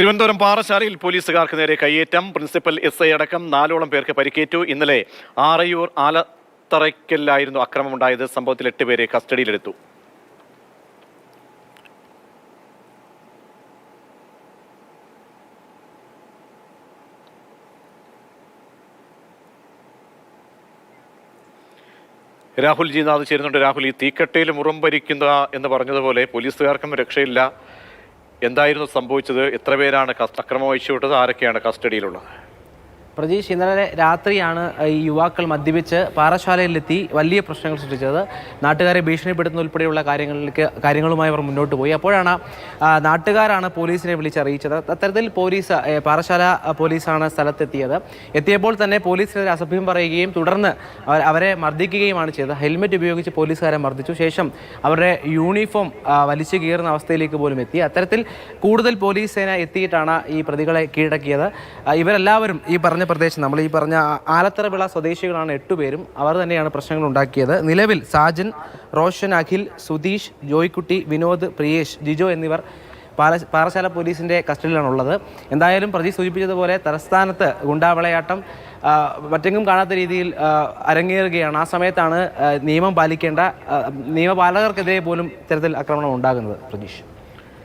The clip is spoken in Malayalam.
തിരുവനന്തപുരം പാറശാലയിൽ പോലീസുകാർക്ക് നേരെ കയ്യേറ്റം. പ്രിൻസിപ്പൽ SI അടക്കം 4ഓളം പേർക്ക് പരിക്കേറ്റു. ഇന്നലെ ആറയൂർ ആലത്തറയ്ക്കലായിരുന്നു അക്രമമുണ്ടായത്. സംഭവത്തിൽ 8 പേരെ കസ്റ്റഡിയിലെടുത്തു. രാഹുൽ ജിനാഥ് ചേരുന്നുണ്ട്. രാഹുൽ, ഈ തീക്കട്ടയിൽ മുറംഭരിക്കുന്ന എന്ന് പറഞ്ഞതുപോലെ പോലീസുകാർക്കും രക്ഷയില്ല. എന്തായിരുന്നു സംഭവിച്ചത്? എത്ര പേരാണ് അക്രമം അഴിച്ചുവിട്ടത്? ആരൊക്കെയാണ് കസ്റ്റഡിയിലുള്ളത്? പ്രജീഷ്, ഇന്നലെ രാത്രിയാണ് ഈ യുവാക്കൾ മദ്യപിച്ച് പാറശാലയിലെത്തി വലിയ പ്രശ്നങ്ങൾ സൃഷ്ടിച്ചത്. നാട്ടുകാരെ ഭീഷണിപ്പെടുത്തുന്ന ഉൾപ്പെടെയുള്ള കാര്യങ്ങളുമായി അവർ മുന്നോട്ട് പോയി. അപ്പോഴാണ് നാട്ടുകാരാണ് പോലീസിനെ വിളിച്ചറിയിച്ചത്. അത്തരത്തിൽ പാറശാല പോലീസാണ് സ്ഥലത്തെത്തിയത്. എത്തിയപ്പോൾ തന്നെ പോലീസിനെതിരെ അസഭ്യം പറയുകയും തുടർന്ന് അവരെ മർദ്ദിക്കുകയുമാണ് ചെയ്തത്. ഹെൽമെറ്റ് ഉപയോഗിച്ച് പോലീസുകാരെ മർദ്ദിച്ചു. ശേഷം അവരുടെ യൂണിഫോം വലിച്ചു കീറുന്ന അവസ്ഥയിലേക്ക് പോലും എത്തി. അത്തരത്തിൽ കൂടുതൽ പോലീസ് സേന എത്തിയിട്ടാണ് ഈ പ്രതികളെ കീഴടക്കിയത്. ഇവരെല്ലാവരും ഈ പറഞ്ഞ പ്രദേശം, നമ്മൾ ഈ പറഞ്ഞ ആലത്തറവിള സ്വദേശികളാണ് 8 പേരും. അവർ തന്നെയാണ് പ്രശ്നങ്ങൾ ഉണ്ടാക്കിയത്. നിലവിൽ സാജൻ, റോഷൻ, അഖിൽ, സുധീഷ്, ജോയ്ക്കുട്ടി, വിനോദ്, പ്രിയേഷ്, ജിജോ എന്നിവർ പാറശാല പോലീസിൻ്റെ കസ്റ്റഡിയിലാണുള്ളത്. എന്തായാലും പ്രതി സൂചിപ്പിച്ചതുപോലെ തലസ്ഥാനത്ത് ഗുണ്ടാവിളയാട്ടം മറ്റെങ്ങും കാണാത്ത രീതിയിൽ അരങ്ങേറുകയാണ്. ആ സമയത്താണ് നിയമം പാലിക്കേണ്ട നിയമപാലകർക്കെതിരെ പോലും ഇത്തരത്തിൽ ആക്രമണം ഉണ്ടാകുന്നത്. പ്രതീഷ്.